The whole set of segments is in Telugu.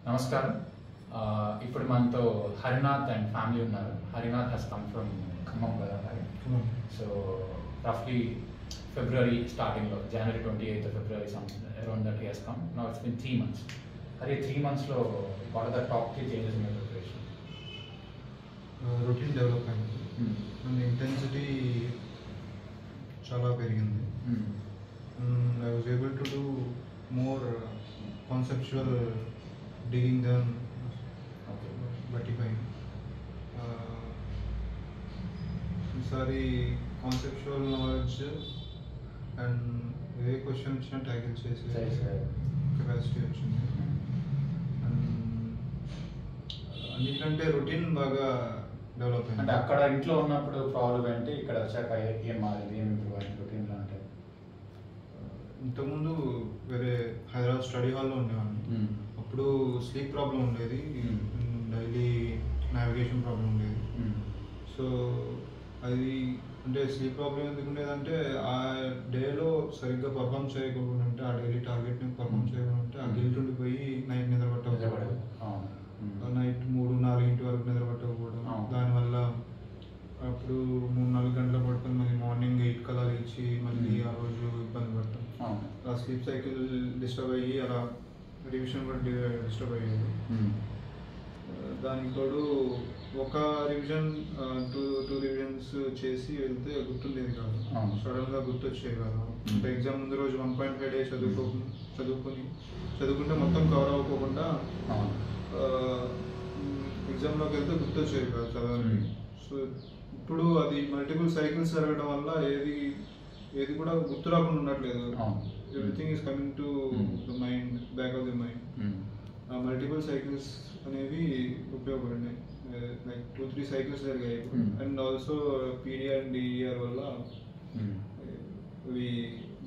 నమస్కారం. ఇప్పుడు మనతో హరినాథ్ అండ్ ఫ్యామిలీ ఉన్నారు. Harinath has come from Khammam కదా మరి. సో రఫ్లీ ఫిబ్రవరి స్టార్టింగ్లో January 28th February something around that he has come. Now it's been 3 months. Hari 3 monthsలో what are the top 3 changes in your preparation? Routine development and intensity చాలా పెరిగింది. I was able to do more conceptual digging than vertifying. ఈసారి conceptual knowledge and A question వచ్చినా ట్యాకిల్ చేసే కెపాసిటీ వచ్చింది. అండ్ అన్నిటికంటే రొటీన్ బాగా డెవలప్ అయింది. అంటే అక్కడ ఇంట్లో ఉన్నప్పుడు ప్రాబ్లం ఏంటి, ఇక్కడ వచ్చాక ఏం మారింది, ఏం ఇంప్రూవ్ అయింది రొటీన్లో? అంటే ఇంతకుముందు వేరే హైదరాబాద్ స్టడీ హాల్లో ఉండేవాడిని. అప్పుడు స్లీప్ ప్రాబ్లం ఉండేది, డైలీ నావిగేషన్ ప్రాబ్లం ఉండేది. సో అది అంటే స్లీప్ ప్రాబ్లం ఎందుకు ఉండేదంటే ఆ డేలో సరిగ్గా పర్ఫామ్ చేయకుండా ఉంటే, ఆ డైలీ టార్గెట్ని పర్ఫామ్ చేయకుండా ఉంటే ఆ గిల్ట్ ఉండిపోయి నైట్ నిద్ర పట్టకపోవడం, నైట్ 3-4 వరకు నిద్ర పట్టకపోవడం. దానివల్ల అప్పుడు 3-4 గంటలు పడుతుంది, మళ్ళీ మార్నింగ్ 8 కల్లా లేచి మళ్ళీ ఆ రోజు ఇబ్బంది పడటం. ఆ స్లీప్ సైకిల్ డిస్టర్బ్ అయ్యి అలా రివిజన్ కూడా డిస్టర్బ్ అయ్యేది. దానికి తోడు ఒక రివిజన్ టూ రివిజన్స్ చేసి వెళ్తే గుర్తుండేది కాదు, సడన్గా గుర్తొచ్చేది కాదు. అంటే ఎగ్జామ్ ముందు రోజు 1.5 days చదువుకుంటే మొత్తం కవర్ అవ్వకోకుండా ఎగ్జామ్లోకి వెళ్తే గుర్తొచ్చేది కాదు చదవాలి. సో ఇప్పుడు అది మల్టిపుల్ సైకిల్స్ జరగడం వల్ల ఏది కూడా గుర్తు రాకుండా ఉండట్లేదు. Everything is coming to the mind, back of the mind. Multiple cycles అనేవి ఉపయోగపడినాయి. లైక్ 2-3 సైకిల్స్ జరిగాయి. And also PDR and DER వల్ల ఇవి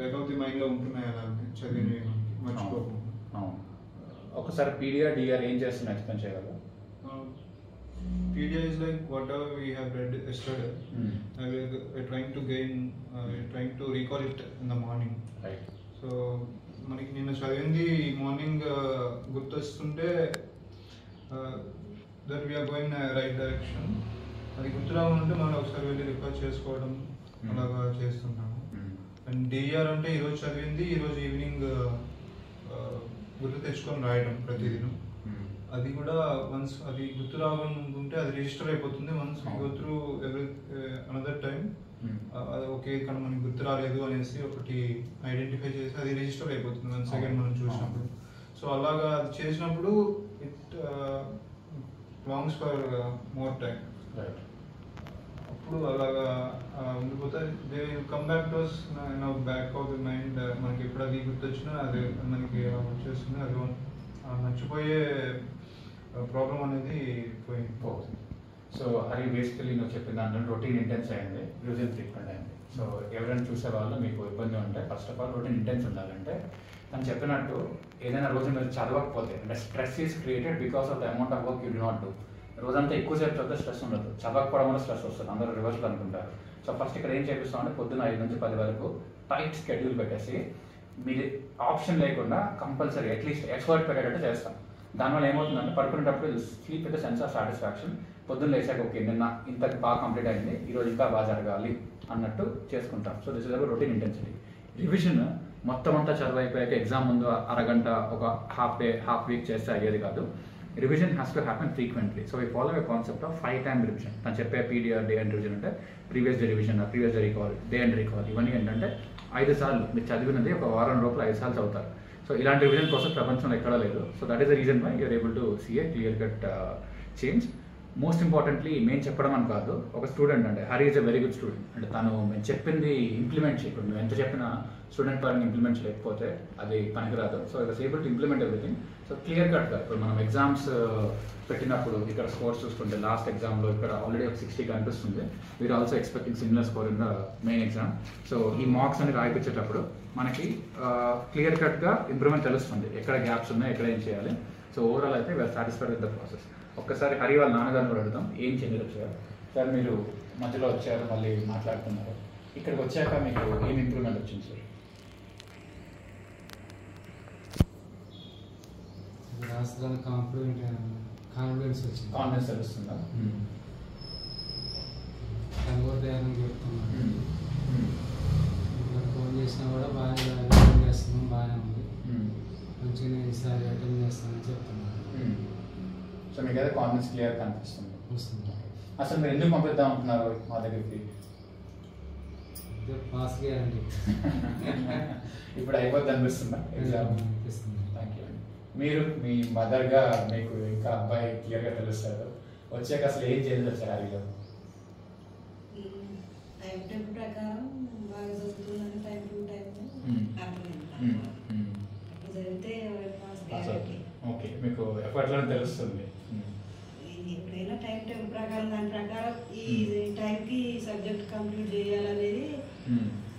బ్యాక్ ఆఫ్ ది మైండ్లో ఉంటున్నాయి, అలా చదివినవి మర్చిపోకుండా. ఒకసారి పీడిఆర్ డిఆర్ ఏం చేస్తున్నా ఎక్స్ప్లెయిన్ చేయగలరా? PDI is like whatever we have read yesterday. We're trying to recall it in the morning. Right. So మనకి నిన్న చదివింది మార్నింగ్ గుర్తొస్తుంటే that we are going right direction. అది గుర్తు రావాలంటే మనం ఒకసారి వెళ్ళి రికార్డ్ చేసుకోవడం అలాగా చేస్తున్నాము. అండ్ డిఆర్ అంటే ఈరోజు చదివింది ఈరోజు ఈవినింగ్ గుర్తు తెచ్చుకొని రాయడం ప్రతిదినం. అది కూడా వన్స్ అది గుర్తు రావాలనుకుంటే అది రిజిస్టర్ అయిపోతుంది. Once go through another time అది ఓకే ఇక్కడ మనకి గుర్తు రాలేదు అనేసి ఒకటి ఐడెంటిఫై చేసి అది రిజిస్టర్ అయిపోతుంది వన్స్ సెకండ్ మనం చూసినప్పుడు. సో అలాగా అది చేసినప్పుడు it longs for more time. అప్పుడు అలాగా ఉండిపోతే they come back to us now back of the mind. మనకి ఎప్పుడు అది గుర్తొచ్చినా అది మనకి వచ్చేస్తుంది. అది మర్చిపోయే ప్రాబ్లం అనేది పోతుంది. సో అది బేసికలీ నువ్వు చెప్పిన దాంట్లో రొటీన్ ఇంటెన్స్ అయింది, రివిజన్ ఫ్రీక్వెంట్ అయింది. సో ఎవరైనా చూసే వాళ్ళు మీకు ఇబ్బంది ఉంటే first of all routine intense ఉండాలంటే తను చెప్పినట్టు ఏదైనా రోజు మీరు చదవకపోతే అంటే stress is created because of the amount of work you do not do. రోజంతా ఎక్కువసేపు చదివితే స్ట్రెస్ ఉండదు, చదవకపోవడం వల్ల స్ట్రెస్ వస్తుంది, అందరూ రివర్స్లో అనుకుంటారు. సో ఫస్ట్ ఇక్కడ ఏం చేపిస్తామంటే పొద్దున్న 5 నుంచి 10 వరకు టైట్ స్కెడ్యూల్ పెట్టేసి మీరు ఆప్షన్ లేకుండా కంపల్సరీ అట్లీస్ట్ ఎక్స్పర్ట్ పెట్టేటట్టు చేస్తాం. దానివల్ల ఏమవుతుందంటే పడుకునేటప్పుడు sleep with sense of satisfaction, పొద్దున్న లేచాక ఓకే నిన్న ఇంతకు బాగా కంప్లీట్ అయింది, ఈరోజు ఇంకా బాగా జరగాలి అన్నట్టు చేసుకుంటాం. So this is our routine intensity. Revision మొత్తం అంతా చదువు అయిపోయాక ఎగ్జామ్ ముందు అరగంట ఒక హాఫ్ వీక్ చేస్తే అయ్యేది కాదు. Revision has to happen frequently. So we follow A concept of 5 time revision. తను చెప్పే పీడిఆర్ డే అండ్ రివిజన్ అంటే previous day revision, previous day recall, day and recall. ఇవన్నీ ఏంటంటే 5 సార్లు మీరు చదివినది ఒక వారం లోపల 5 సార్లు చదువుతారు. సో ఇలాంటి రివిజన్ ప్రాసెస్ ప్రపంచంలో ఎక్కడా లేదు. So that is the reason why you are able to see a clear cut change. Most importantly మేము చెప్పడం అని కాదు, ఒక స్టూడెంట్ అంటే Hari is a very good student. అంటే తను మేము చెప్పింది ఇంప్లిమెంట్ చేయకుండా మేము ఎంత చెప్పినా స్టూడెంట్ పరంగా ఇంప్లిమెంట్ చేయకపోతే అది పనికిరాదు. So it was able to implement everything. So clear కట్గా ఇప్పుడు మనం ఎగ్జామ్స్ పెట్టినప్పుడు ఇక్కడ స్కోర్స్ చూసుకుంటే లాస్ట్ ఎగ్జామ్లో ఇక్కడ ఆల్రెడీ ఒక 60 కనిపిస్తుంది. We are also expecting similar score in the main exam. So ఈ మార్క్స్ అని రాయిపించేటప్పుడు మనకి క్లియర్ కట్గా ఇంప్రూవ్మెంట్ తెలుస్తుంది, ఎక్కడ గ్యాప్స్ ఉన్నాయి, ఎక్కడ ఏం చేయాలి. సో ఓవరాల్ అయితే we are satisfied with the process. ఒక్కసారి హరి వాళ్ళ నాన్నగారిని కూడా అడుగుతాం ఏం చేంజెస్ వచ్చారు. సార్ మీరు మధ్యలో వచ్చారు, మళ్ళీ మాట్లాడుతున్నారు, ఇక్కడికి వచ్చాక మీకు ఏం ఇంప్రూవ్మెంట్ వచ్చింది సార్? రాష్ట్రానికి కాన్ఫిడెన్స్ వచ్చింది. కాన్ఫిడెన్స్ తెలుస్తుందా? కనుగోటయాలని చెప్తున్నాను. ఫోన్ చేసినా కూడా బాగా చేస్తున్నాం, బాగానే ఉంది, మంచిగా ఈసారి అటెండ్ చేస్తానని చెప్తున్నాను. సో మీకు అయితే కాన్ఫిడెన్స్ క్లియర్ కనిపిస్తుంది వస్తుంది. అసలు మీరు ఎందుకు పంపిద్దాం అంటున్నారు మా దగ్గరికి? Pass guarantee. ఇప్పుడు అయిపోద్ది అనిపిస్తుందా ఎగ్జామ్? అనిపిస్తుంది. థ్యాంక్ యూ అండి. మీరు మీ మదర్గా మీకు ఇంకా అబ్బాయి క్లియర్గా తెలుస్తారు. వచ్చాక అసలు ఏం చేయాలి వచ్చారు హ్యారీలో? టైం టేబుల్ ప్రకారం బాగా చదువుతుందని టైం టు టైం జరిగితే ఓకే, మీకు ఎఫర్ట్లో తెలుస్తుంది. ఎప్పుడైనా టైం టేబుల్ ప్రకారం దాని ప్రకారం ఈ టైంకి సబ్జెక్ట్ కంప్లీట్ చేయాలనేది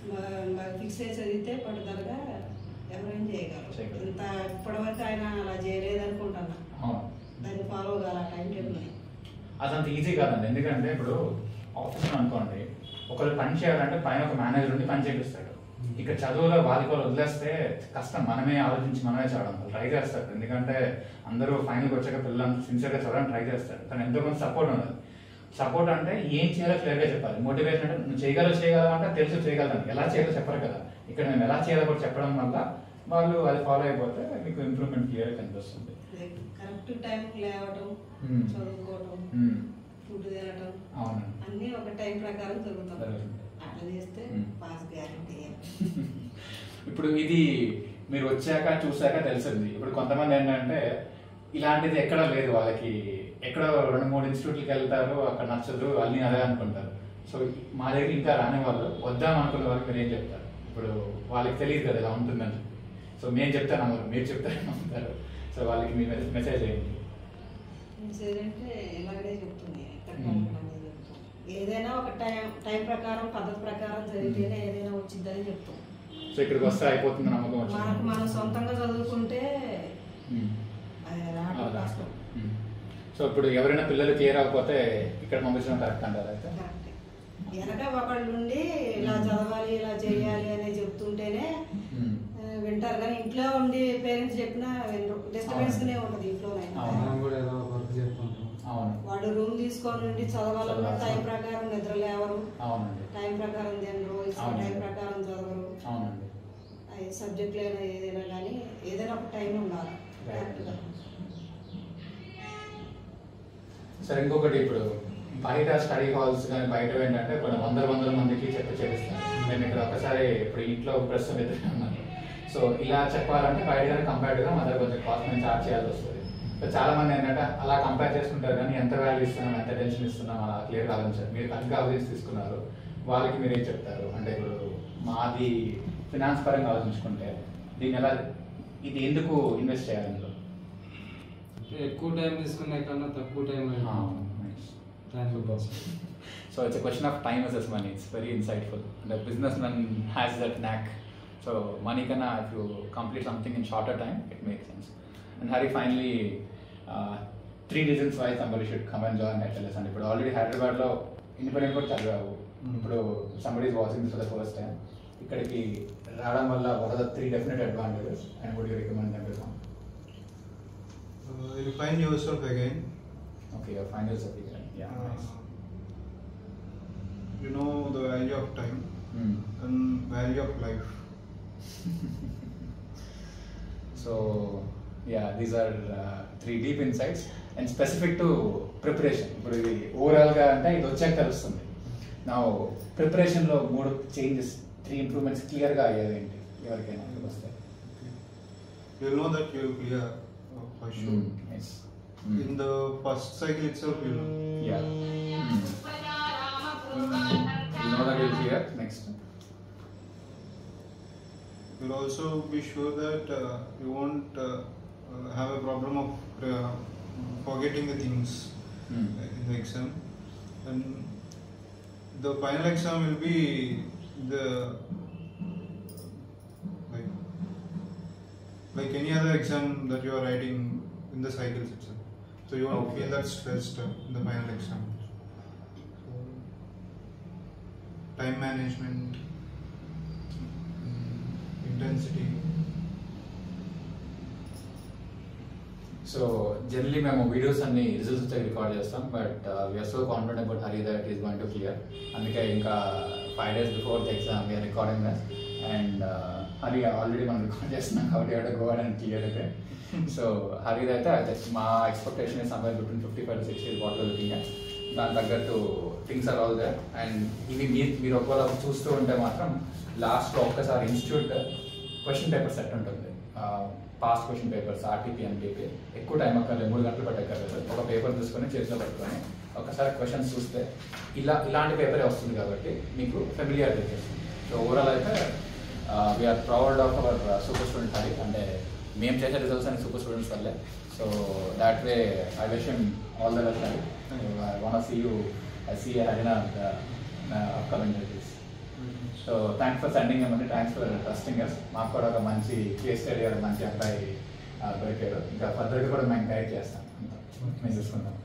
బాగా ఫిక్స్ అయి చదివితే పట్టుదలగా ఎవరైనా చేయగలరు. ఇంత ఇప్పటివరకు ఆయన అలా చేయలేదనుకుంటున్నా. దాన్ని ఫాలో కావాలి టైం టేబుల్ని. అదంత ఈజీ కాదండి. ఎందుకంటే ఇప్పుడు ఆఫీస్లో అనుకోండి, ఒకరు పని చేయాలంటే పైన ఒక మేనేజర్ ఉండి పని చేపిస్తాడు. ఇక్కడ చదువులో వాళ్ళకి వదిలేస్తే కష్టం. మనమే ఆలోచించి మనమే చదవడం ట్రై చేస్తారు. ఎందుకంటే అందరూ ఫైనల్కి వచ్చాక పిల్లలు సిన్సియర్గా చదవడానికి ట్రై చేస్తారు. కానీ ఎంతో కొంత సపోర్ట్ ఉండదు. సపోర్ట్ అంటే ఏం చేయాలో క్లియర్గా చెప్పాలి. మోటివేషన్ అంటే నువ్వు చేయగలవు అంటే తెలుసు చేయగలను, ఎలా చేయాలో చెప్పరు కదా. ఇక్కడ మేము ఎలా చేయాలో కూడా చెప్పడం వల్ల వాళ్ళు అది ఫాలో అయిపోతే మీకు ఇంప్రూవ్మెంట్ క్లియర్గా కనిపిస్తుంది. కరెక్ట్ టైం లేవటం, చదువుకోవటం, ఫుడ్ తినటం, అవునండి, అన్నీ ఒక టైం ప్రకారం జరుగుతాం. అట్లా చేస్తే పాస్ గ్యారంటీ. ఇప్పుడు ఇది మీరు వచ్చాక చూసాక తెలిసింది. ఇప్పుడు కొంతమంది ఏంటంటే ఇలాంటిది ఎక్కడ లేదు, వాళ్ళకి ఎక్కడో 2-3 ఇన్స్టిట్యూట్లకి వెళ్తారు, అక్కడ నచ్చదు, అన్నీ అదే అనుకుంటారు. సో మా దగ్గర ఇంకా రాని వాళ్ళు, వద్దాం అనుకున్న వాళ్ళకి మీరు ఏం చెప్తారు? ఇప్పుడు వాళ్ళకి తెలియదు కదా ఇలా ఉంటుందని చెప్పి. సో మేము చెప్తాను అన్నారు, మీరు చెప్తారని నమ్ముతారు. సో వాళ్ళకి మీ మెసేజ్ ఏంటి? మెసేజ్ అంటే ఇలాగే చెప్తుంది, ఏదైనా ఒక టైం ప్రకారం పద్ధతి ప్రకారం జరిగితేనే ఏదైనా వచ్చిందని చెప్తాం. సో ఇక్కడికి వస్తే అయిపోతుంది నమ్మకం వచ్చింది. మనకు మనం సొంతంగా చదువుకుంటే అది రావడం కష్టం. సో ఇప్పుడు ఎవరైనా పిల్లలు క్లియర్ అవ్వకపోతే ఇక్కడ పంపించడం కరెక్ట్ అంటారు? అయితే వెనక ఒకళ్ళు ఉండి ఇలా చదవాలి ఇలా చేయాలి అని చెప్తుంటేనే వింటారు. కానీ ఇంట్లో ఉండి పేరెంట్స్ చెప్పినా డిస్టర్బెన్స్ నే ఉంటుంది ఇంట్లో. వాడు రూమ్ తీసుకొని ఉండి చదవాలన్నా టైం ప్రకారం నిద్ర లేవరు, టైం ప్రకారం తినరు, టైం ప్రకారం చదవరు. సబ్జెక్ట్ అయినా ఏదైనా కానీ ఏదైనా ఒక టైం ఉండాలి. సరే, ఇంకొకటి ఇప్పుడు బయట స్టడీ హాల్స్ కానీ బయట ఏంటంటే కొన్ని వందల మందికి చేపిస్తాను. మేము ఇక్కడ ఒకసారి ఇప్పుడు ఇంట్లో ప్రస్తుతం ఎదురుకున్నాను. సో ఇలా చెప్పాలంటే బయట కానీ కంపేర్డ్గా మన దగ్గర కొంచెం కాస్ట్ మేము చార్జ్ చేయాల్సి వస్తుంది. సో చాలా మంది ఏంటంటే అలా కంపేర్ చేసుకుంటారు, కానీ ఎంత వాల్యూ ఇస్తున్నాం, ఎంత టెన్షన్ ఇస్తున్నాం అలా క్లియర్గా ఆలోచించారు. మీరు కనుక ఆలోచించి తీసుకున్నారు, వాళ్ళకి మీరు ఏం చెప్తారు? అంటే ఇప్పుడు మాది ఫినాన్స్ పరంగా ఆలోచించుకుంటే దీన్ని ఎలా, ఇది ఎందుకు ఇన్వెస్ట్ చేయాలి ఇందులో? ఎక్కువ టైం తీసుకునే కన్నా తక్కువ time. So it's a question of time versus money. It's very insightful. The businessman has that knack. So money kana, if you complete something in shorter time, it makes sense. And Hari, finally, 3 reasons why somebody should come and join HLS. And ఇప్పుడు ఆల్రెడీ హైదరాబాద్లో ఇండిపెండెంట్ కూడా చదివావు. ఇప్పుడు somebody is watching this for the first time. ఇక్కడికి రావడం వల్ల what are the 3 definite advantages and would you recommend them to come? You find yourself again. Okay, you find yourself again. Yeah, nice. You know the value of time and value of life. So yeah, these are 3 deep insights and specific to preparation. ఇప్పుడు ఇది ఓవరాల్గా అంటే ఇది వచ్చాక తెలుస్తుంది. నా ప్రిపరేషన్లో 3 చేంజెస్, 3 ఇంప్రూవ్మెంట్స్ క్లియర్గా అయ్యేది ఏంటి ఎవరికైనా వస్తాయి? You'll know that you'll clear for sure. Nice. In the first cycle itself, you know. Yeah. You know that you'll clear. Next. You'll also be sure that you won't have a problem of forgetting the things in the exam, and the final exam will be the like any other exam that you are writing in the cycles itself. So you won't feel that stressed in the final exam. So, time management, intensity. So generally మేము వీడియోస్ అన్ని రిజల్ట్స్ వచ్చి రికార్డ్ చేస్తాం, but we are so confident about Hari that is going to clear. అందుకే ఇంకా 5 days before the exam we are recording that, and Hari already మనం రికార్డ్ చేస్తున్నాం కాబట్టి ఎవడో గో అండ్ క్లియర్ అయితే. సో హరిది అయితే మా expectation is somewhere between 55 to 60 what we are looking at. దాని తగ్గట్టు things are all there. And ఇవి మీరు ఒకవేళ చూస్తూ ఉంటే మాత్రం లాస్ట్లో ఒక్కసారి ఇన్స్టిట్యూట్ క్వశ్చన్ పేపర్ సెట్ ఉంటుంది, past question papers, RTP, MTP. ఎక్కువ టైం అక్కర్లేదు, 3 గంటలు పట్టక్కర్లేదు. ఒక పేపర్ తీసుకొని చేతిలో పెట్టుకొని ఒకసారి క్వశ్చన్స్ చూస్తే ఇలాంటి పేపరే వస్తుంది కాబట్టి మీకు ఫెమిలియారిటీ వచ్చేస్తుంది. సో ఓవరాల్ అయితే we're proud of our super student Hari. అంటే మేము చేసే రిజల్ట్స్ అని సూపర్ స్టూడెంట్స్ వల్లే. So that way I wish him all the best Hari. I want to see you, see Harina upcoming release. So thanks for sending him and thanks for trusting us. మాకు కూడా ఒక మంచి కేస్ స్టడీ, మంచి అబ్బాయి దొరికారు. ఇంకా ఫర్దర్గా కూడా మేము గైడ్ చేస్తాం, మేము చూసుకుంటాం.